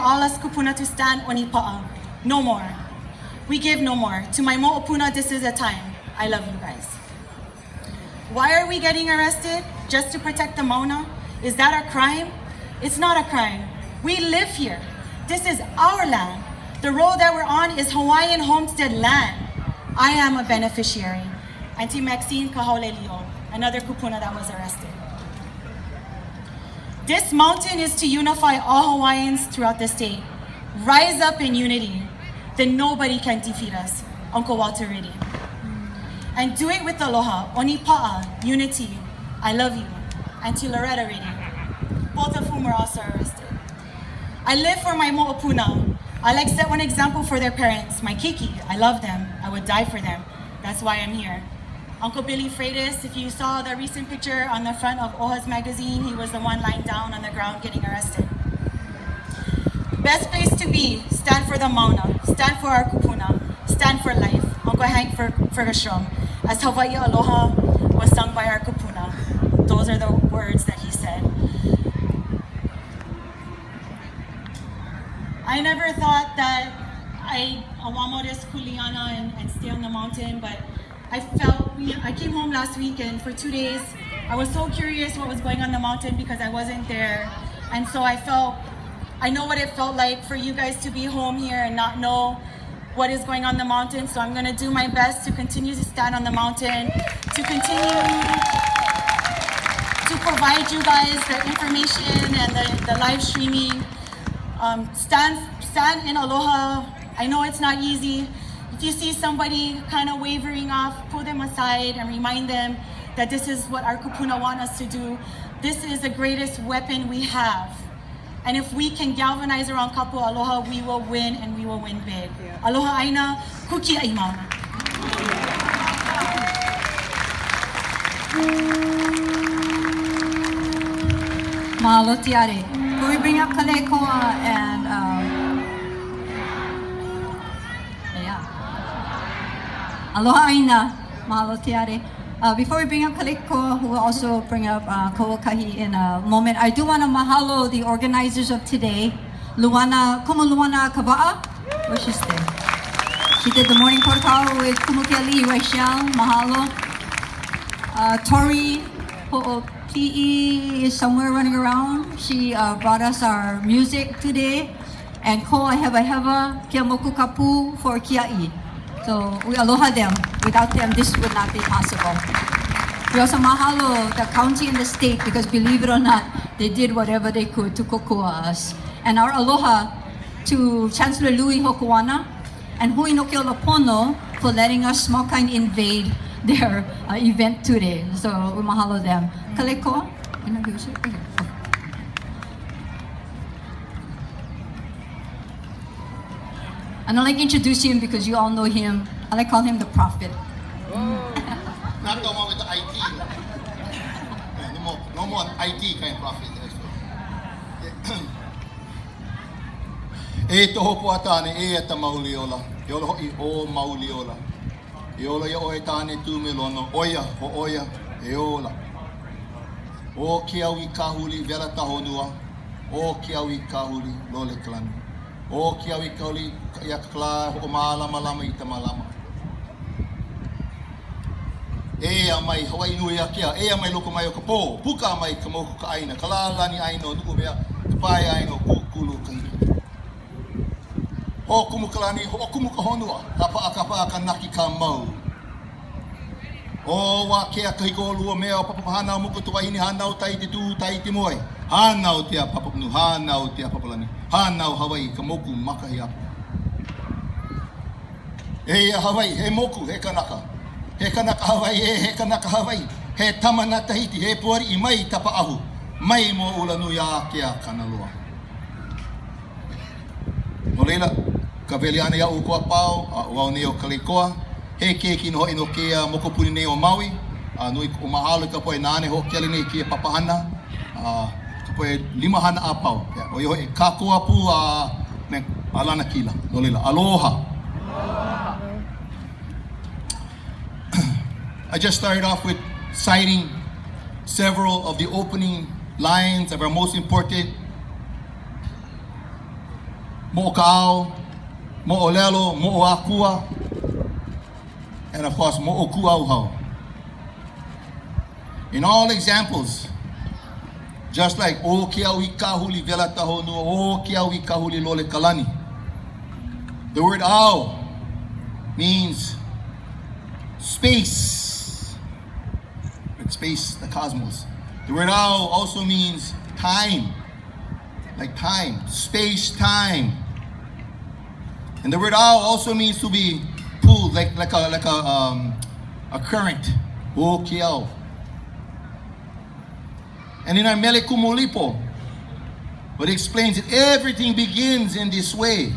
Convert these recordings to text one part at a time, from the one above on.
all us kupuna to stand onipa'a. No more. We give no more. To my mo'opuna, this is a time. I love you guys. Why are we getting arrested? Just to protect the Mauna? Is that a crime? It's not a crime. We live here. This is our land. The road that we're on is Hawaiian homestead land. I am a beneficiary. Auntie Maxine Kahaolelio, another kupuna that was arrested. This mountain is to unify all Hawaiians throughout the state. Rise up in unity. Then nobody can defeat us. Uncle Walter Riddy. And do it with aloha, onipa'a, unity. I love you. Auntie Loretta Riddy, both of whom were also arrested. I live for my mo'opuna. I like set one example for their parents. My Kiki, I love them. I would die for them. That's why I'm here. Uncle Billy Freitas, if you saw the recent picture on the front of Oha's magazine, he was the one lying down on the ground getting arrested. Best place to be, stand for the Mauna, stand for our kupuna, stand for life. Uncle Hank Ferguson, as Hawaii Aloha was sung by our kupuna. Those are the words that he said. I never thought that I awamo this kuleana and stay on the mountain, but I came home last week, and for 2 days, I was so curious what was going on the mountain because I wasn't there. And so I know what it felt like for you guys to be home here and not know what is going on the mountain. So I'm gonna do my best to continue to stand on the mountain, to continue to provide you guys the information and the live streaming. Stand in aloha. I know it's not easy. If you see somebody kind of wavering off, pull them aside and remind them that this is what our kupuna want us to do. This is the greatest weapon we have. And if we can galvanize around kapu aloha, we will win, and we will win big. Yeah. Aloha aina, kuki ai mauna. Mahalo tiare. Can we bring up Kalekoa and Aloha aina, mahalo tiare. Before we bring up Kalekoa, who will also bring up Ko'okahi in a moment, I do want to mahalo the organizers of today. Kumu Luana Kava'a, where's she stay? She did the morning protocol with Kumukeali, Rachel, mahalo. Tori Ho'opi'i is somewhere running around. She brought us our music today. And Ko'a Hewa Kia Moku Kapu for Kia'i. So we aloha them. Without them, this would not be possible. We also mahalo the county and the state because believe it or not, they did whatever they could to kokua us. And our aloha to Chancellor Louis Hokuana and Hui no Keolapono for letting us small kind invade their event today. So we mahalo them. Kalekoa? And I like to introduce him because you all know him. I like to call him the prophet. Not the one with the IT. No more IT kind of prophet. E to hopo atane e ata mauliola. Yolo hoi o mauliola. Yolo ya oe tane tu melono. Oia ho oia e ola. O kiawi kahuli vera tahonua. O kiawi kahuli lole klani. O kiawi kahuli ya kla ho malama lama ita malama. E a mai Hawaii nui akia, e a mai loko mai o ka pō, puka mai ka moku ka aina, ka lalani aino, nuku mea, ka pai aino, kukulu ka hiki. Ho kumukalani, ho kumu ka honua, ka paa ka naki ka mau. O wa kea ka hiko lua mea o papapahana o muku tuwa ini hanau tai te tu, tai te moe. Hanau tia papapunu, hanau tia papalani, hanau Hawaii, ka moku makahi apu. E a Hawaii, he moku, he kanaka. He kanaka Hawaii, he kanaka Hawaii. He tamana Tahiti, he puari I mai tapa ahu. Mai mo ula nui a kia kanaloa. No leila, ka veli ana ia ukua pao, a wau neo Kalekoa. He keki no hoi no kia mokopuni nei o Maui. Nui o mahalo ka poe nane ho kiali nei kia papahana. Ka poe 5 hana a pao. O iho e kākua pu me alana kila. No leila, aloha. I just started off with citing several of the opening lines of our most important mo'oka'au, mo'olelo, mo'oakua, and of course mo'okuauhau. In all examples, just like o kiawi kahuli vela taho nua, o kiawi kahuli lole kalani. The word ao means space. Space, the cosmos. The word ao also means time, like time, space, time. And the word ao also means to be pulled, like a current. O kiao. And in our Mele Kumulipo, what explains it, everything begins in this way.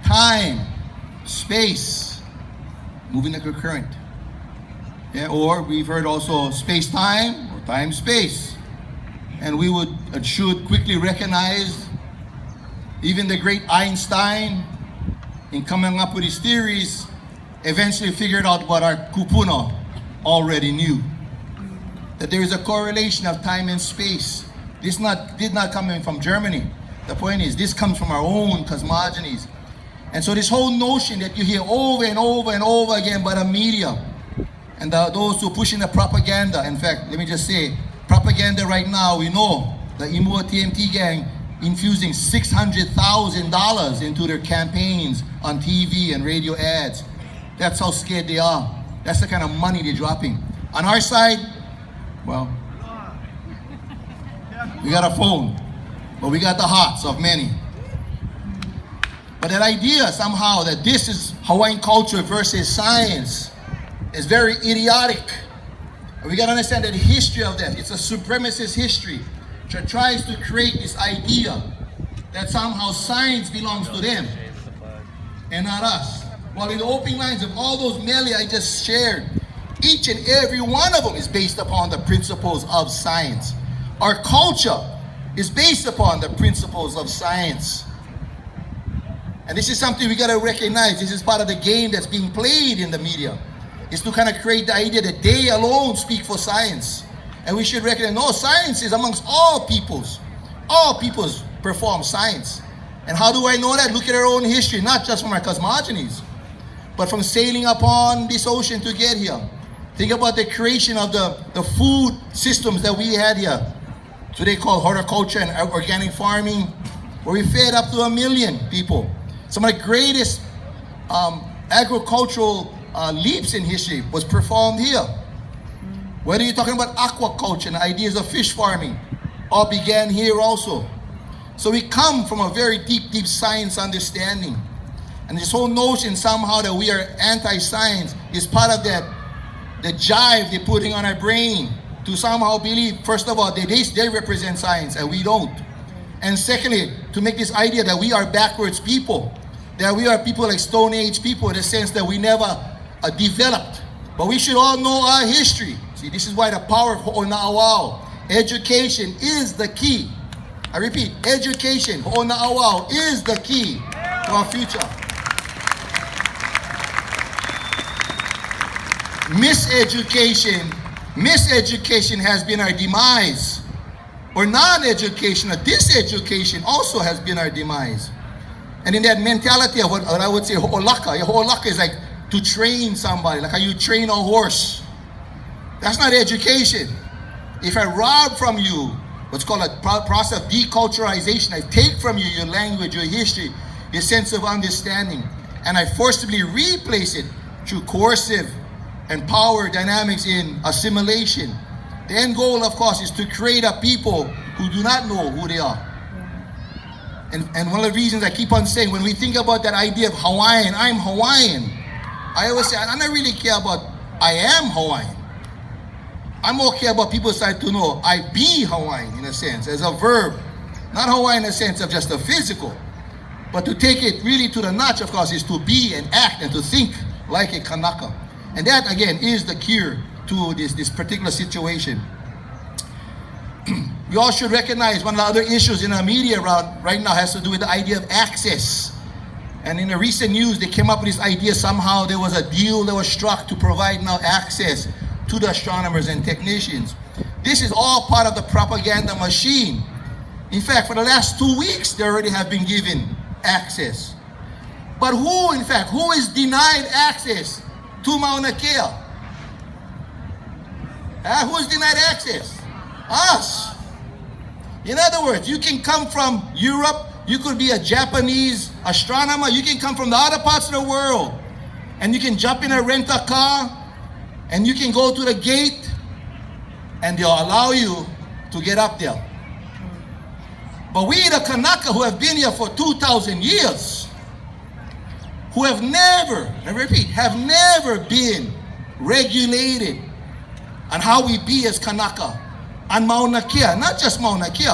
Time, space, moving like a current. Yeah, or we've heard also space-time or time-space. And we should quickly recognize even the great Einstein, in coming up with his theories, eventually figured out what our kupuna already knew. That there is a correlation of time and space. This did not come in from Germany. The point is, this comes from our own cosmogonies. And so this whole notion that you hear over and over and over again by the media, and those who are pushing the propaganda. In fact, let me just say, propaganda right now, we know the Imua TMT gang infusing $600,000 into their campaigns on TV and radio ads. That's how scared they are. That's the kind of money they're dropping. On our side, well, we got a phone, but we got the hearts of many. But that idea somehow that this is Hawaiian culture versus science is very idiotic. We got to understand that the history of that, it's a supremacist history that tries to create this idea that somehow science belongs to them and not us. While in the opening lines of all those mele I just shared, each and every one of them is based upon the principles of science. Our culture is based upon the principles of science. And this is something we got to recognize. This is part of the game that's being played in the media. Is to kind of create the idea that they alone speak for science. And we should recognize, no, science is amongst all peoples. All peoples perform science. And how do I know that? Look at our own history, not just from our cosmogonies, but from sailing upon this ocean to get here. Think about the creation of the food systems that we had here. Today called horticulture and organic farming, where we fed up to 1 million people. Some of the greatest agricultural leaps in history was performed here. Whether you're talking about aquaculture and ideas of fish farming, all began here also. So we come from a very deep science understanding. And this whole notion somehow that we are anti-science is part of that, the jive they're putting on our brain to somehow believe, first of all, they represent science and we don't. And secondly, to make this idea that we are backwards people, that we are people like Stone Age people in the sense that we never developed. But we should all know our history. See, this is why the power of Ho'ona'auao. Education is the key. I repeat, education, Ho'ona'auao, is the key to our future. Miseducation has been our demise. Or non-education, or diseducation also has been our demise. And in that mentality of what I would say ho'olaka is like to train somebody, like how you train a horse. That's not education. If I rob from you, what's called a process of deculturalization, I take from you your language, your history, your sense of understanding, and I forcibly replace it through coercive and power dynamics in assimilation. The end goal, of course, is to create a people who do not know who they are. And one of the reasons I keep on saying, when we think about that idea of Hawaiian, I'm Hawaiian, I always say, I don't really care about I am Hawaiian. I'm more care about people start to know I be Hawaiian in a sense, as a verb. Not Hawaiian in a sense of just a physical, but to take it really to the notch, of course, is to be and act and to think like a Kanaka. And that, again, is the cure to this particular situation. We all should recognize one of the other issues in our media around right now has to do with the idea of access. And in the recent news, they came up with this idea somehow there was a deal that was struck to provide now access to the astronomers and technicians. This is all part of the propaganda machine. In fact, for the last 2 weeks, they already have been given access. But who, in fact, who is denied access to Mauna Kea? Who is denied access? Us. In other words, you can come from Europe, you could be a Japanese astronomer, you can come from the other parts of the world, and you can jump in a rent-a-car, and you can go to the gate, and they'll allow you to get up there. But we, the Kanaka, who have been here for 2,000 years, who have never, I repeat, have never been regulated on how we be as Kanaka on Mauna Kea, not just Mauna Kea.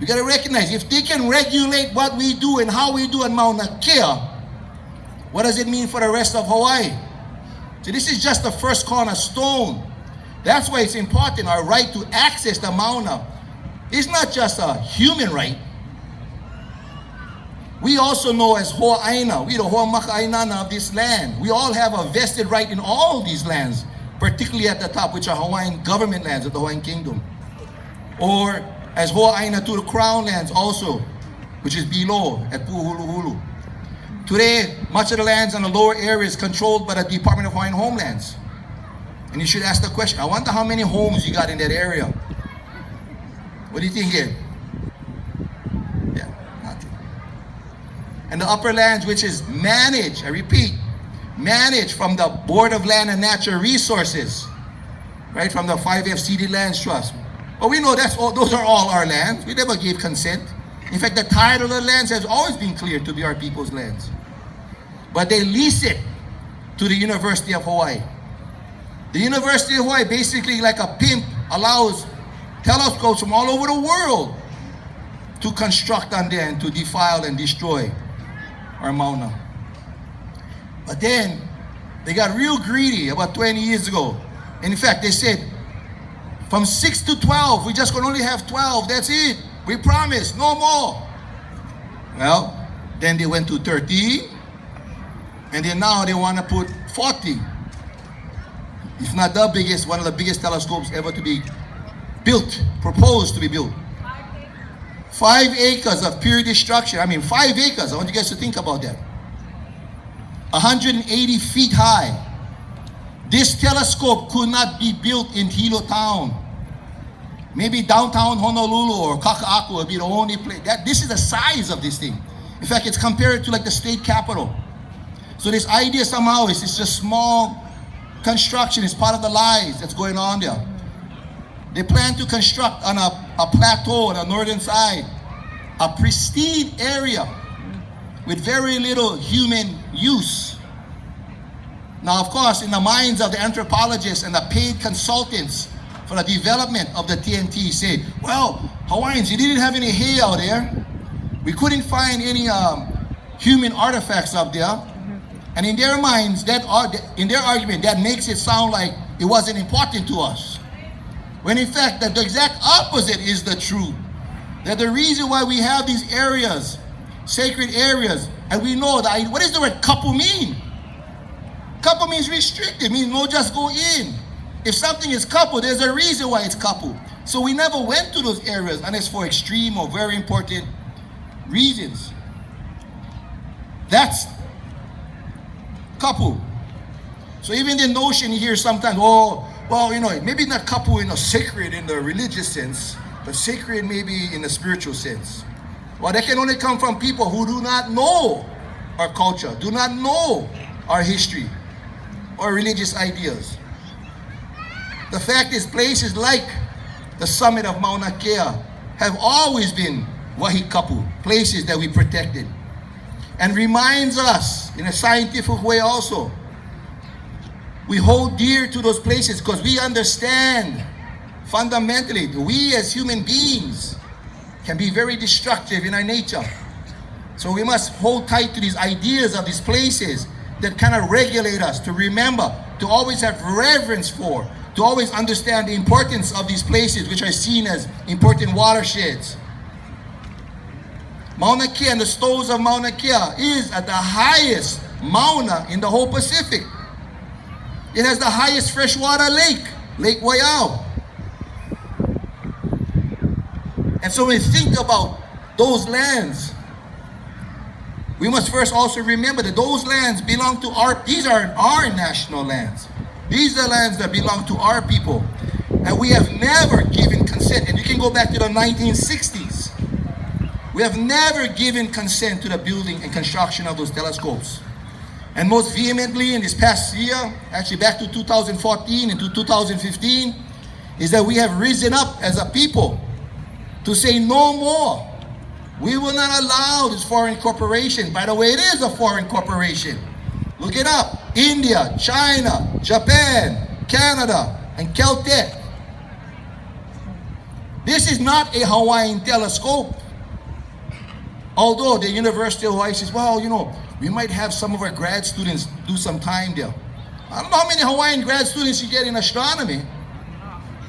We gotta recognize, if they can regulate what we do and how we do on Mauna Kea, what does it mean for the rest of Hawaii? So this is just the first cornerstone. That's why it's important, our right to access the Mauna is not just a human right. We also know as Ho'aina, we the Ho'amaka'ainana of this land, we all have a vested right in all these lands, particularly at the top, which are Hawaiian government lands of the Hawaiian Kingdom. Or as Ho'aina to the Crown lands also, which is below at Pu'uhuluhulu. Today, much of the lands on the lower area is controlled by the Department of Hawaiian Homelands. And you should ask the question, I wonder how many homes you got in that area. What do you think here? Yeah, nothing. And the upper lands, which is managed, I repeat, managed from the Board of Land and Natural Resources, right, from the 5F Ceded Lands Trust. But we know those are all our lands. We never gave consent. In fact, the title of the lands has always been clear to be our people's lands. But they lease it to the University of Hawaii. The University of Hawaii, basically like a pimp, allows telescopes from all over the world to construct on there and to defile and destroy our Mauna. But then they got real greedy about 20 years ago. And in fact, they said, from 6 to 12, we just gonna only have 12, that's it. We promise, no more. Well, then they went to 13, and then now they wanna put 40. If not the biggest, one of the biggest telescopes ever to be built, proposed to be built. 5 acres of pure destruction. I mean, 5 acres, I want you guys to think about that. 180 feet high. This telescope could not be built in Hilo Town. Maybe downtown Honolulu or Kaka'ako would be the only place. This is the size of this thing. In fact, it's compared to like the state capitol. So this idea somehow is it's just small construction. It's part of the lies that's going on there. They plan to construct on a plateau on the northern side, a pristine area with very little human use. Now, of course, in the minds of the anthropologists and the paid consultants for the development of the TMT say, well, Hawaiians, you didn't have any hay out there. We couldn't find any human artifacts up there. And in their minds, in their argument, that makes it sound like it wasn't important to us. When in fact, the exact opposite is the truth. That the reason why we have these areas, sacred areas, and we know that, what does the word kapu mean? Kapu means restricted, means no just go in. If something is kapu, there's a reason why it's kapu. So we never went to those areas unless for extreme or very important reasons. That's kapu. So even the notion here sometimes, oh, well, maybe not kapu sacred in the religious sense, but sacred maybe in the spiritual sense. Well, that can only come from people who do not know our culture, do not know our history or religious ideas. The fact is, places like the summit of Mauna Kea have always been wahikapu, places that we protected. And reminds us in a scientific way also, we hold dear to those places because we understand fundamentally that we as human beings can be very destructive in our nature. So we must hold tight to these ideas of these places that kind of regulate us, to remember, to always have reverence for, to always understand the importance of these places which are seen as important watersheds. Mauna Kea and the stoves of Mauna Kea is at the highest Mauna in the whole Pacific. It has the highest freshwater lake, Lake Waiau. And so when we think about those lands, We must first also remember that those lands belong to these are our national lands. These are lands that belong to our people. And we have never given consent. And you can go back to the 1960s. We have never given consent to the building and construction of those telescopes. And most vehemently in this past year, actually back to 2014 and to 2015, is that we have risen up as a people to say no more. We will not allow this foreign corporation. By the way, it is a foreign corporation. Look it up. India, China, Japan, Canada, and Caltech. This is not a Hawaiian telescope. Although the University of Hawaii says, well, you know, we might have some of our grad students do some time there. I don't know how many Hawaiian grad students you get in astronomy,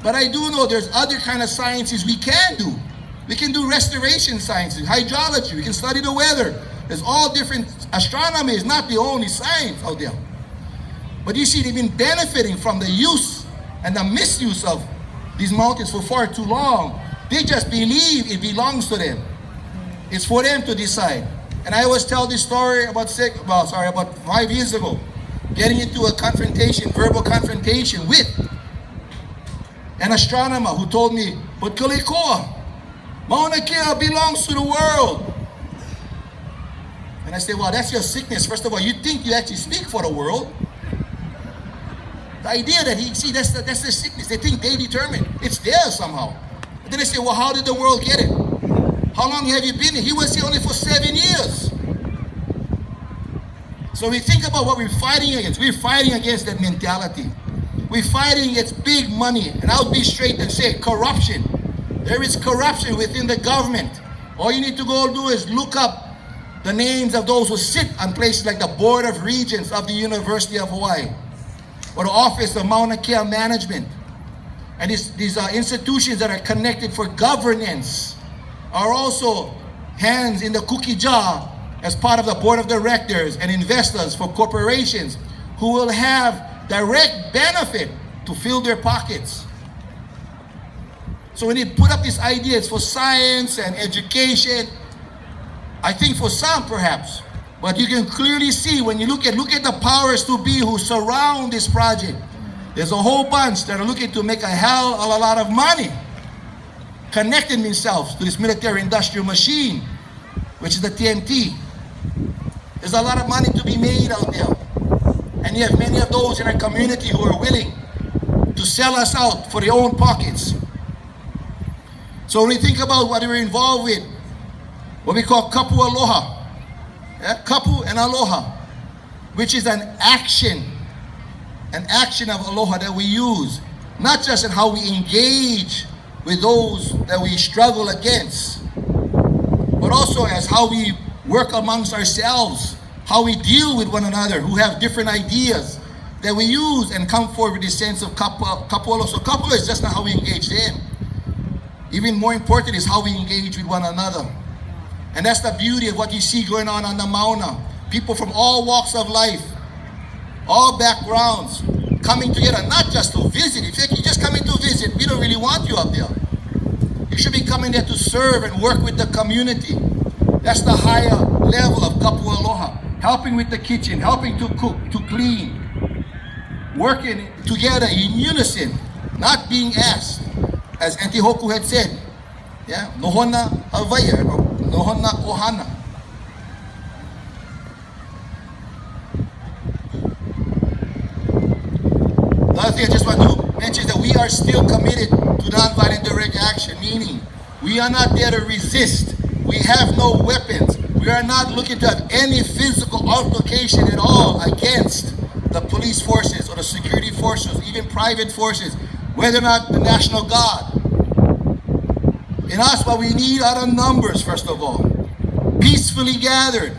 but I do know there's other kind of sciences we can do. We can do restoration sciences, hydrology, we can study the weather. There's all different, astronomy is not the only science out there. But you see, they've been benefiting from the use and the misuse of these mountains for far too long. They just believe it belongs to them. It's for them to decide. And I always tell this story about 5 years ago, getting into a confrontation, verbal confrontation with an astronomer who told me, but Kalikoa, Mauna Kea belongs to the world. And I said, well, that's your sickness. First of all, you think you actually speak for the world. The idea that that's the sickness. They think they determine. It's there somehow. And then I say, well, how did the world get it? How long have you been here? He was here only for 7 years. So we think about what we're fighting against. We're fighting against that mentality. We're fighting against big money. And I'll be straight and say corruption. There is corruption within the government. All you need to go do is look up the names of those who sit on places like the Board of Regents of the University of Hawaii, or the Office of Mauna Kea Management. And these institutions that are connected for governance are also hands in the cookie jar as part of the board of directors and investors for corporations who will have direct benefit to fill their pockets. So when they put up these ideas for science and education, I think for some perhaps, but you can clearly see when you look at the powers to be who surround this project. There's a whole bunch that are looking to make a hell of a lot of money, connecting themselves to this military industrial machine, which is the TMT. There's a lot of money to be made out there. And you have many of those in our community who are willing to sell us out for their own pockets. So when we think about what we're involved with, what we call kapu aloha, kapu and aloha, which is an action of aloha that we use, not just in how we engage with those that we struggle against, but also as how we work amongst ourselves, how we deal with one another who have different ideas that we use and come forward with this sense of kapu aloha. So kapu is just not how we engage them. Even more important is how we engage with one another. And that's the beauty of what you see going on the Mauna. People from all walks of life, all backgrounds, coming together, not just to visit. If you're just coming to visit, we don't really want you up there. You should be coming there to serve and work with the community. That's the higher level of kapu aloha. Helping with the kitchen, helping to cook, to clean. Working together in unison, not being asked. As Auntie Hoku had said, yeah, nohona avaya, nohona ohana. The other thing I just want to mention is that we are still committed to nonviolent direct action, meaning we are not there to resist. We have no weapons. We are not looking to have any physical altercation at all against the police forces or the security forces, even private forces, whether or not the National Guard. In us, what we need are the numbers, first of all. Peacefully gathered,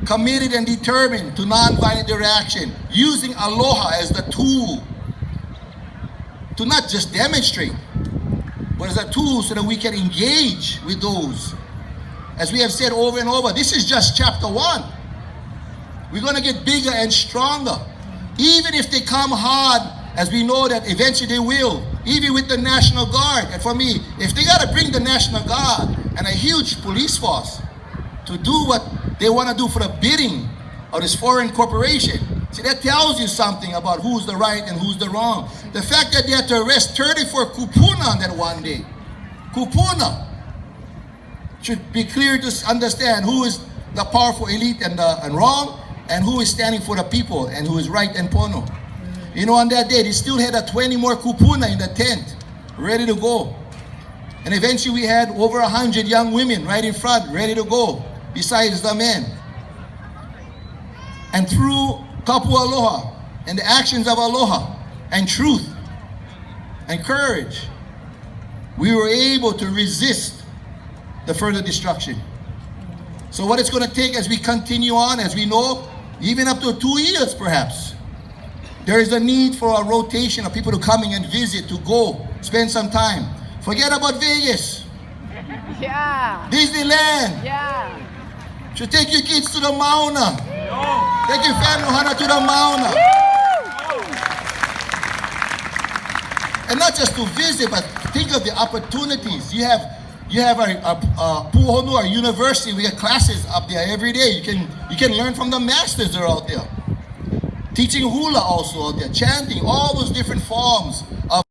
committed and determined to nonviolent interaction, using aloha as the tool to not just demonstrate, but as a tool so that we can engage with those. As we have said over and over, this is just chapter 1. We're going to get bigger and stronger. Even if they come hard, as we know that eventually they will, even with the National Guard. And for me, if they got to bring the National Guard and a huge police force to do what they want to do for the bidding of this foreign corporation. See, that tells you something about who's the right and who's the wrong. The fact that they had to arrest 34 kupuna on that one day, kupuna, should be clear to understand who is the powerful elite and wrong, and who is standing for the people and who is right and pono. You know, on that day, they still had 20 more kupuna in the tent, ready to go. And eventually we had over 100 young women right in front, ready to go, besides the men. And through kapu aloha and the actions of aloha and truth and courage, we were able to resist the further destruction. So what it's going to take as we continue on, as we know, even up to 2 years perhaps, there is a need for a rotation of people to coming and visit, to go, spend some time. Forget about Vegas. Yeah. Disneyland. Yeah. Should take your kids to the Mauna. Take your family Hana to the Mauna. And not just to visit, but think of the opportunities. You have a Puhonu, our university. We have classes up there every day. You can learn from the masters that are out there. Teaching hula also out there, chanting, all those different forms of